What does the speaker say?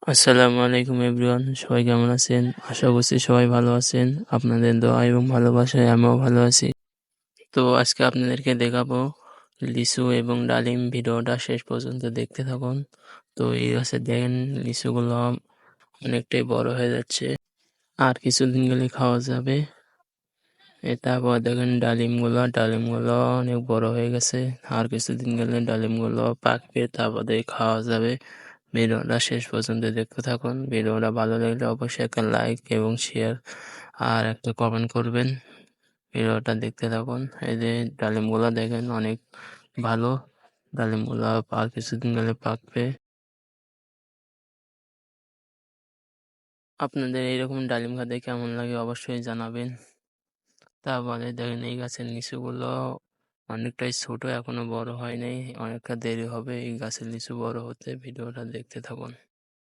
আসসালামু আলাইকুম এভরিওয়ান, সবাই কেমন আছেন? আশা করছি সবাই ভালো আছেন। আপনাদের দোয়া এবং ভালোবাসায় আমিও ভালো আছি। তো আজকে আপনাদেরকে দেখাবো লিচু এবং ডালিম। ভিডিওটা শেষ পর্যন্ত দেখতে থাকুন। তো এই গাছে দেখেন লিচুগুলো অনেকটাই বড় হয়ে যাচ্ছে, আর কিছুদিন গেলে খাওয়া যাবে। তারপর দেখেন ডালিমগুলো অনেক বড় হয়ে গেছে, আর কিছুদিন গেলে ডালিমগুলো পাকবে, তারপরে খাওয়া যাবে। ভিডিওটা শেষ পর্যন্ত দেখতে থাকুন। ভিডিওটা ভালো লাগলে অবশ্যই একটা লাইক এবং শেয়ার আর একটা কমেন্ট করবেন। ভিডিওটা দেখতে থাকুন। এই যে ডালিমগুলো দেখেন অনেক ভালো, ডালিমগুলো আর কিছুদিন গেলে পাকবে। আপনাদের এইরকম ডালিম খেতে কেমন লাগে অবশ্যই জানাবেন। তারপরে দেখেন এই গাছের লিচুগুলো অনেকটাই ছোট, এখনো বড় হয় নাই, অনেকটা দেরি হবে এই গাছের লিচু বড় হতে। ভিডিওটা দেখতে থাকুন।